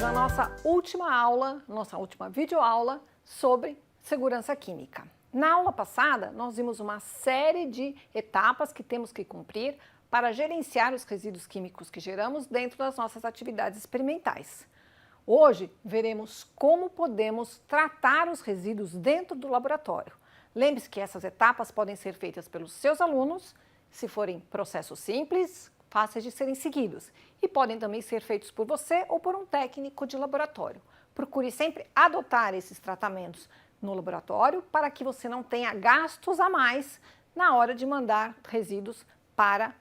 na nossa última videoaula sobre segurança química. Na aula passada, nós vimos uma série de etapas que temos que cumprir para gerenciar os resíduos químicos que geramos dentro das nossas atividades experimentais. Hoje, veremos como podemos tratar os resíduos dentro do laboratório. Lembre-se que essas etapas podem ser feitas pelos seus alunos, se forem processos simples, fáceis de serem seguidos, e podem também ser feitos por você ou por um técnico de laboratório. Procure sempre adotar esses tratamentos no laboratório para que você não tenha gastos a mais na hora de mandar resíduos para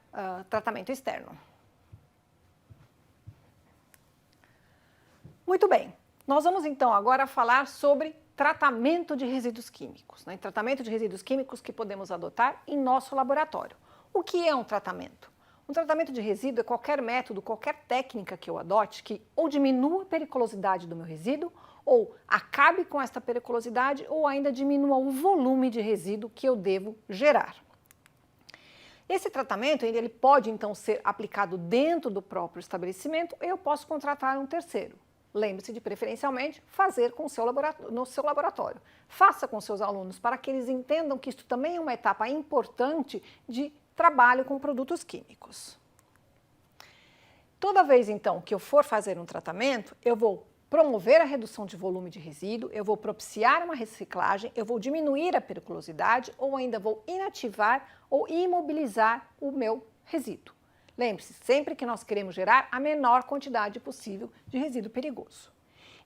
tratamento externo. Muito bem, nós vamos então agora falar sobre tratamento de resíduos químicos, tratamento de resíduos químicos que podemos adotar em nosso laboratório. O que é um tratamento? Um tratamento de resíduo é qualquer método, qualquer técnica que eu adote que ou diminua a periculosidade do meu resíduo, ou acabe com esta periculosidade, ou ainda diminua o volume de resíduo que eu devo gerar. Esse tratamento ele pode então ser aplicado dentro do próprio estabelecimento, ou eu posso contratar um terceiro. Lembre-se de, preferencialmente, fazer no seu laboratório. Faça com seus alunos para que eles entendam que isso também é uma etapa importante de trabalho com produtos químicos. Toda vez, então, que eu for fazer um tratamento, eu vou promover a redução de volume de resíduo, eu vou propiciar uma reciclagem, eu vou diminuir a periculosidade ou ainda vou inativar ou imobilizar o meu resíduo. Lembre-se, sempre que nós queremos gerar a menor quantidade possível de resíduo perigoso.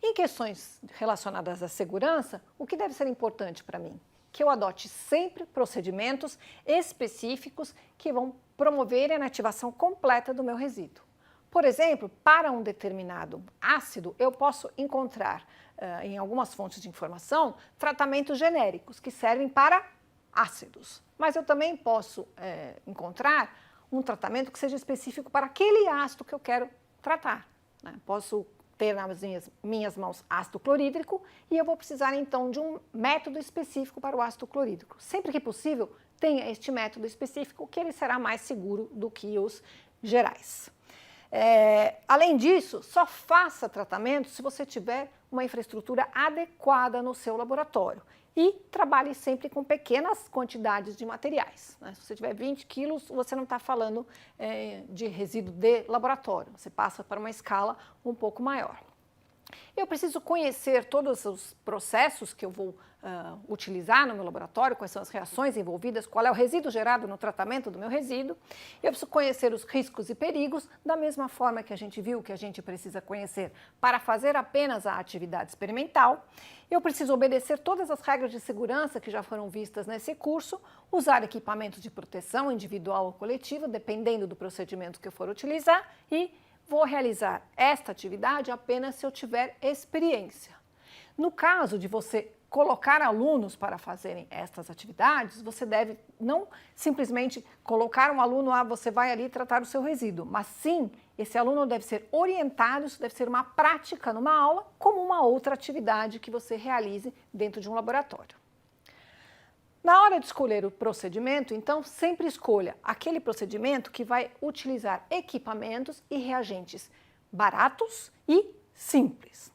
Em questões relacionadas à segurança, o que deve ser importante para mim? Que eu adote sempre procedimentos específicos que vão promover a inativação completa do meu resíduo. Por exemplo, para um determinado ácido, eu posso encontrar em algumas fontes de informação tratamentos genéricos que servem para ácidos. Mas eu também posso encontrar um tratamento que seja específico para aquele ácido que eu quero tratar. Posso ter nas minhas mãos ácido clorídrico e eu vou precisar então de um método específico para o ácido clorídrico. Sempre que possível, tenha este método específico que ele será mais seguro do que os gerais. Além disso, só faça tratamento se você tiver uma infraestrutura adequada no seu laboratório e trabalhe sempre com pequenas quantidades de materiais. Se você tiver 20 quilos, você não está falando de resíduo de laboratório, você passa para uma escala um pouco maior. Eu preciso conhecer todos os processos que eu vou utilizar no meu laboratório, quais são as reações envolvidas, qual é o resíduo gerado no tratamento do meu resíduo. Eu preciso conhecer os riscos e perigos, da mesma forma que a gente viu que a gente precisa conhecer para fazer apenas a atividade experimental. Eu preciso obedecer todas as regras de segurança que já foram vistas nesse curso, usar equipamentos de proteção individual ou coletiva, dependendo do procedimento que eu for utilizar, e vou realizar esta atividade apenas se eu tiver experiência. No caso de você colocar alunos para fazerem estas atividades, você deve não simplesmente colocar um aluno, você vai ali tratar o seu resíduo, mas sim, esse aluno deve ser orientado, isso deve ser uma prática numa aula, como uma outra atividade que você realize dentro de um laboratório. Na hora de escolher o procedimento, então, sempre escolha aquele procedimento que vai utilizar equipamentos e reagentes baratos e simples.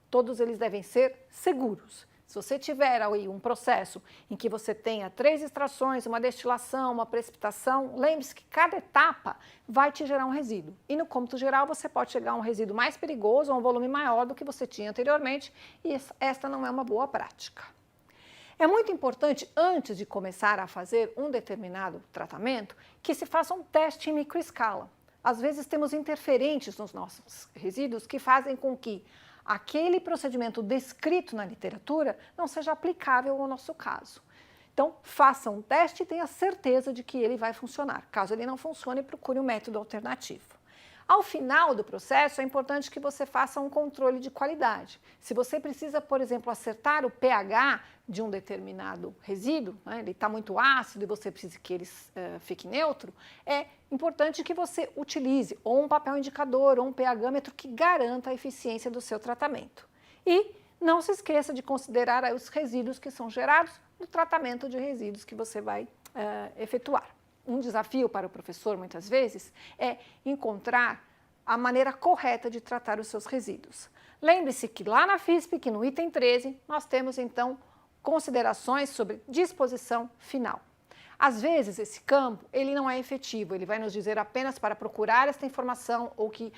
Todos eles devem ser seguros. Se você tiver aí um processo em que você tenha 3 extrações, uma destilação, uma precipitação, lembre-se que cada etapa vai te gerar um resíduo. E no cômputo geral você pode chegar a um resíduo mais perigoso ou um volume maior do que você tinha anteriormente, e esta não é uma boa prática. É muito importante, antes de começar a fazer um determinado tratamento, que se faça um teste em microescala. Às vezes temos interferentes nos nossos resíduos que fazem com que aquele procedimento descrito na literatura não seja aplicável ao nosso caso. Então, faça um teste e tenha certeza de que ele vai funcionar. Caso ele não funcione, procure um método alternativo. Ao final do processo, é importante que você faça um controle de qualidade. Se você precisa, por exemplo, acertar o pH de um determinado resíduo, ele está muito ácido e você precisa que ele fique neutro, é importante que você utilize ou um papel indicador ou um pH-metro que garanta a eficiência do seu tratamento. E não se esqueça de considerar os resíduos que são gerados no tratamento de resíduos que você vai efetuar. Um desafio para o professor, muitas vezes, é encontrar a maneira correta de tratar os seus resíduos. Lembre-se que lá na FISP, no item 13, nós temos então considerações sobre disposição final. Às vezes esse campo ele não é efetivo, ele vai nos dizer apenas para procurar esta informação ou que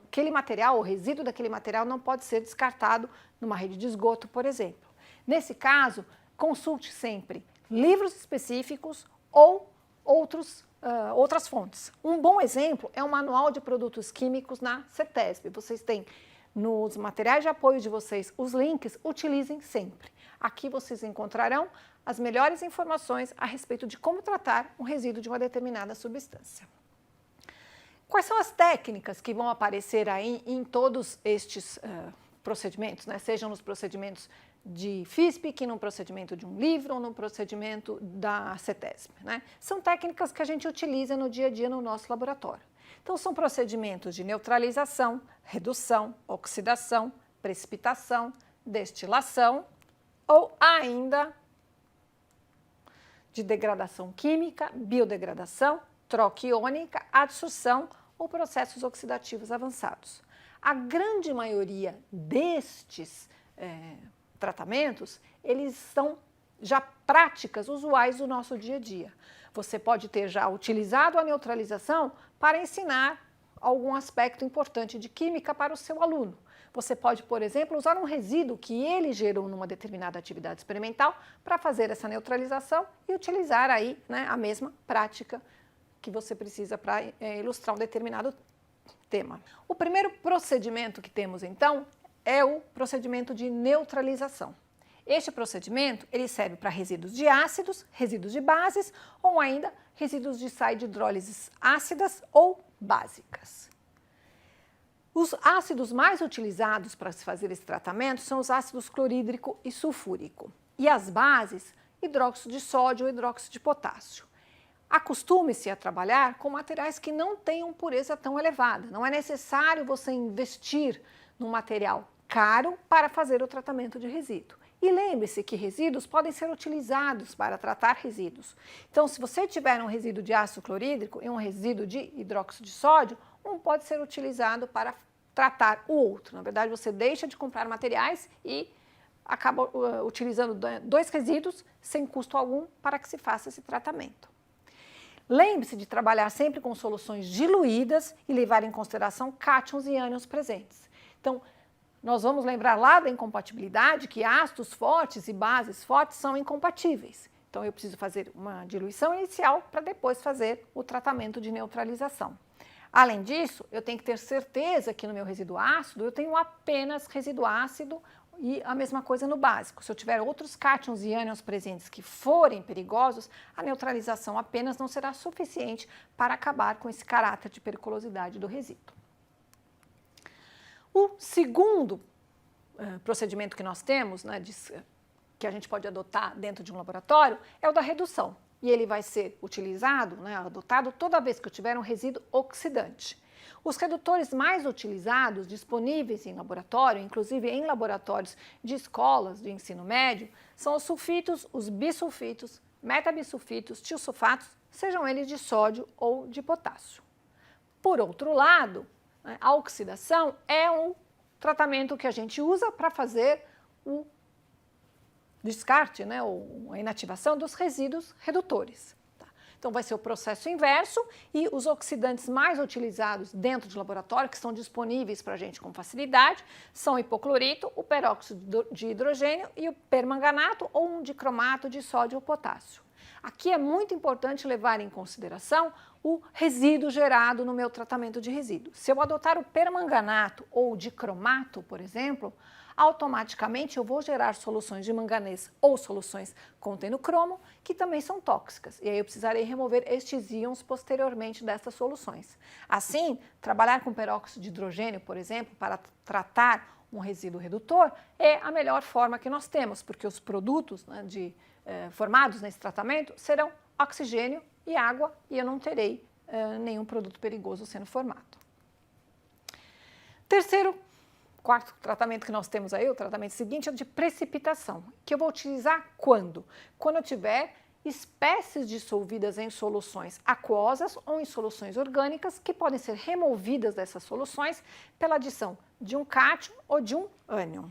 aquele material, o resíduo daquele material não pode ser descartado numa rede de esgoto, por exemplo. Nesse caso, consulte sempre livros específicos ou outras fontes. Um bom exemplo é o Manual de Produtos Químicos na CETESB. Vocês têm nos materiais de apoio de vocês os links, utilizem sempre. Aqui vocês encontrarão as melhores informações a respeito de como tratar um resíduo de uma determinada substância. Quais são as técnicas que vão aparecer aí em todos estes procedimentos, né? Sejam nos procedimentos de FISP, que num procedimento de um livro ou num procedimento da CETESB, né? São técnicas que a gente utiliza no dia a dia no nosso laboratório. Então, são procedimentos de neutralização, redução, oxidação, precipitação, destilação ou ainda de degradação química, biodegradação, troca iônica, adsorção ou processos oxidativos avançados. A grande maioria destes tratamentos, eles são já práticas usuais do nosso dia a dia. Você pode ter já utilizado a neutralização para ensinar algum aspecto importante de química para o seu aluno. Você pode, por exemplo, usar um resíduo que ele gerou numa determinada atividade experimental para fazer essa neutralização e utilizar aí, né, a mesma prática que você precisa para ilustrar um determinado tema. O primeiro procedimento que temos, então, é o procedimento de neutralização. Este procedimento ele serve para resíduos de ácidos, resíduos de bases ou ainda resíduos de sais de hidrólises ácidas ou básicas. Os ácidos mais utilizados para se fazer esse tratamento são os ácidos clorídrico e sulfúrico. E as bases, hidróxido de sódio ou hidróxido de potássio. Acostume-se a trabalhar com materiais que não tenham pureza tão elevada. Não é necessário você investir num material caro para fazer o tratamento de resíduo. E lembre-se que resíduos podem ser utilizados para tratar resíduos. Então, se você tiver um resíduo de ácido clorídrico e um resíduo de hidróxido de sódio, um pode ser utilizado para tratar o outro. Na verdade, você deixa de comprar materiais e acaba utilizando dois resíduos sem custo algum para que se faça esse tratamento. Lembre-se de trabalhar sempre com soluções diluídas e levar em consideração cátions e ânions presentes. Então, nós vamos lembrar lá da incompatibilidade que ácidos fortes e bases fortes são incompatíveis. Então, eu preciso fazer uma diluição inicial para depois fazer o tratamento de neutralização. Além disso, eu tenho que ter certeza que no meu resíduo ácido eu tenho apenas resíduo ácido e a mesma coisa no básico. Se eu tiver outros cátions e ânions presentes que forem perigosos, a neutralização apenas não será suficiente para acabar com esse caráter de periculosidade do resíduo. O segundo procedimento que nós temos, né, que a gente pode adotar dentro de um laboratório, é o da redução. E ele vai ser utilizado, né, adotado toda vez que eu tiver um resíduo oxidante. Os redutores mais utilizados, disponíveis em laboratório, inclusive em laboratórios de escolas de ensino médio, são os sulfitos, os bisulfitos, metabisulfitos, tiosulfatos, sejam eles de sódio ou de potássio. Por outro lado, a oxidação é um tratamento que a gente usa para fazer o descarte, né, ou a inativação dos resíduos redutores. Tá? Então, vai ser o processo inverso e os oxidantes mais utilizados dentro de laboratório, que estão disponíveis para a gente com facilidade, são o hipoclorito, o peróxido de hidrogênio e o permanganato ou um dicromato de sódio ou potássio. Aqui é muito importante levar em consideração o resíduo gerado no meu tratamento de resíduos. Se eu adotar o permanganato ou o dicromato, por exemplo, automaticamente eu vou gerar soluções de manganês ou soluções contendo cromo, que também são tóxicas. E aí eu precisarei remover estes íons posteriormente dessas soluções. Assim, trabalhar com peróxido de hidrogênio, por exemplo, para tratar um resíduo redutor, é a melhor forma que nós temos, porque os produtos, né, formados nesse tratamento serão oxigênio e água e eu não terei nenhum produto perigoso sendo formado. Quarto tratamento que nós temos aí, o tratamento seguinte é o de precipitação, que eu vou utilizar quando? Quando eu tiver espécies dissolvidas em soluções aquosas ou em soluções orgânicas que podem ser removidas dessas soluções pela adição de um cátion ou de um ânion.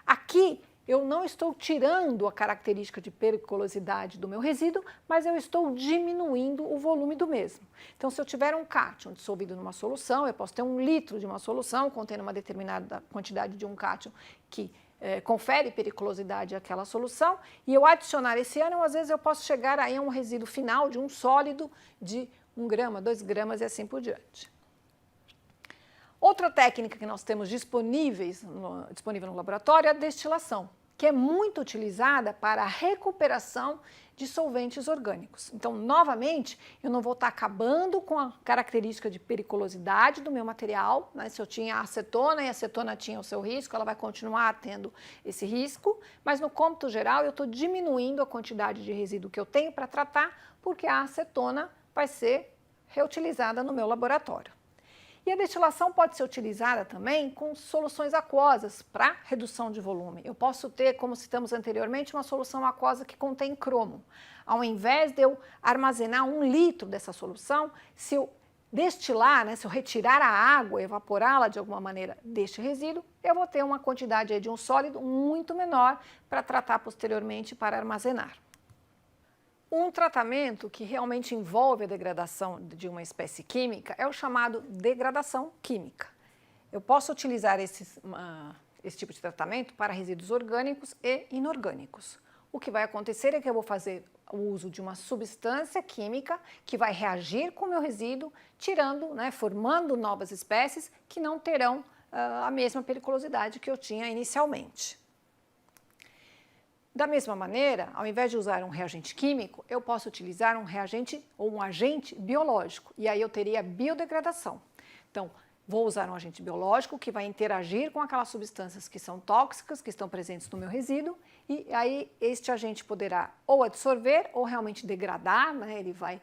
Aqui eu não estou tirando a característica de periculosidade do meu resíduo, mas eu estou diminuindo o volume do mesmo. Então, se eu tiver um cátion dissolvido numa solução, eu posso ter 1 litro de uma solução contendo uma determinada quantidade de um cátion que confere periculosidade àquela solução, e eu adicionar esse ânion, às vezes eu posso chegar aí a um resíduo final de um sólido de 1 grama, 2 gramas e assim por diante. Outra técnica que nós temos disponível no laboratório é a destilação, que é muito utilizada para a recuperação de solventes orgânicos. Então, novamente, eu não vou estar acabando com a característica de periculosidade do meu material, né? Se eu tinha acetona e a acetona tinha o seu risco, ela vai continuar tendo esse risco, mas no cômputo geral eu estou diminuindo a quantidade de resíduo que eu tenho para tratar, porque a acetona vai ser reutilizada no meu laboratório. E a destilação pode ser utilizada também com soluções aquosas para redução de volume. Eu posso ter, como citamos anteriormente, uma solução aquosa que contém cromo. Ao invés de eu armazenar 1 litro dessa solução, se eu destilar, né, se eu retirar a água, evaporá-la de alguma maneira deste resíduo, eu vou ter uma quantidade aí de um sólido muito menor para tratar posteriormente para armazenar. Um tratamento que realmente envolve a degradação de uma espécie química é o chamado degradação química. Eu posso utilizar esse tipo de tratamento para resíduos orgânicos e inorgânicos. O que vai acontecer é que eu vou fazer o uso de uma substância química que vai reagir com o meu resíduo, tirando, né, formando novas espécies que não terão a mesma periculosidade que eu tinha inicialmente. Da mesma maneira, ao invés de usar um reagente químico, eu posso utilizar um reagente ou um agente biológico, e aí eu teria biodegradação. Então, vou usar um agente biológico que vai interagir com aquelas substâncias que são tóxicas, que estão presentes no meu resíduo, e aí este agente poderá ou absorver ou realmente degradar, né? Ele vai,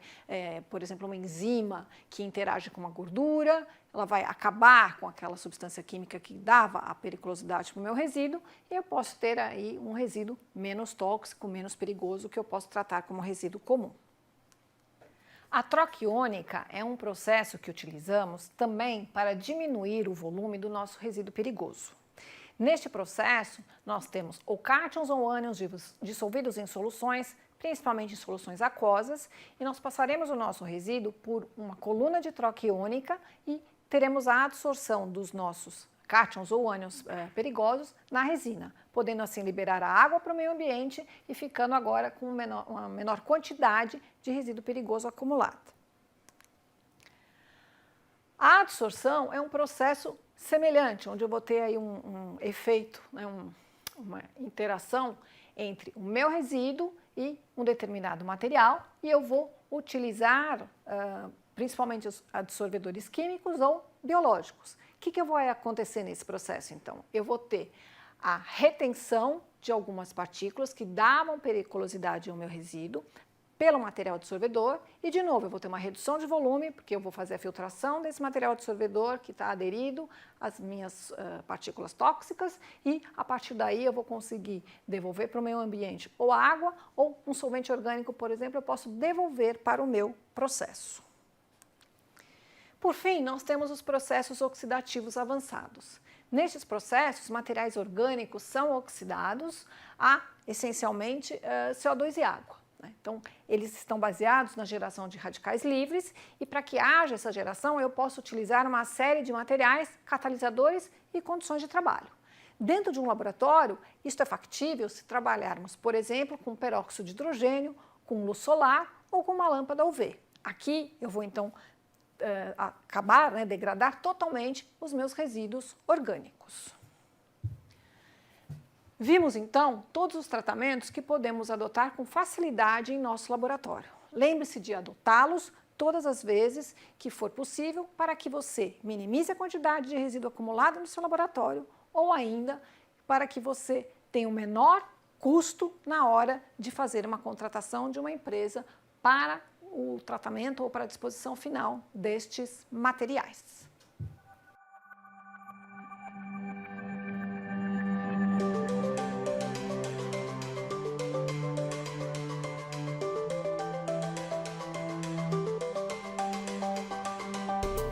por exemplo, uma enzima que interage com uma gordura, ela vai acabar com aquela substância química que dava a periculosidade para o meu resíduo, e eu posso ter aí um resíduo menos tóxico, menos perigoso, que eu posso tratar como resíduo comum. A troca iônica é um processo que utilizamos também para diminuir o volume do nosso resíduo perigoso. Neste processo, nós temos ou cátions ou ânions dissolvidos em soluções, principalmente em soluções aquosas, e nós passaremos o nosso resíduo por uma coluna de troca iônica e teremos a absorção dos nossos cátions ou ânions perigosos na resina, podendo assim liberar a água para o meio ambiente e ficando agora com uma menor quantidade de resíduo perigoso acumulado. A adsorção é um processo semelhante, onde eu vou ter aí um efeito, né, uma interação entre o meu resíduo e um determinado material, e eu vou utilizar principalmente os adsorvedores químicos ou biológicos. O que vai acontecer nesse processo, então? Eu vou ter a retenção de algumas partículas que davam periculosidade ao meu resíduo pelo material dissolvedor e, de novo, eu vou ter uma redução de volume, porque eu vou fazer a filtração desse material dissolvedor que está aderido às minhas partículas tóxicas e, a partir daí, eu vou conseguir devolver para o meio ambiente ou a água ou um solvente orgânico, por exemplo, eu posso devolver para o meu processo. Por fim, nós temos os processos oxidativos avançados. Nestes processos, materiais orgânicos são oxidados a, essencialmente, CO2 e água. Então, eles estão baseados na geração de radicais livres e, para que haja essa geração, eu posso utilizar uma série de materiais, catalisadores e condições de trabalho. Dentro de um laboratório, isto é factível se trabalharmos, por exemplo, com peróxido de hidrogênio, com luz solar ou com uma lâmpada UV. Aqui eu vou, então, acabar, degradar totalmente os meus resíduos orgânicos. Vimos, então, todos os tratamentos que podemos adotar com facilidade em nosso laboratório. Lembre-se de adotá-los todas as vezes que for possível para que você minimize a quantidade de resíduo acumulado no seu laboratório ou ainda para que você tenha o menor custo na hora de fazer uma contratação de uma empresa para o tratamento ou para a disposição final destes materiais.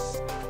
mais.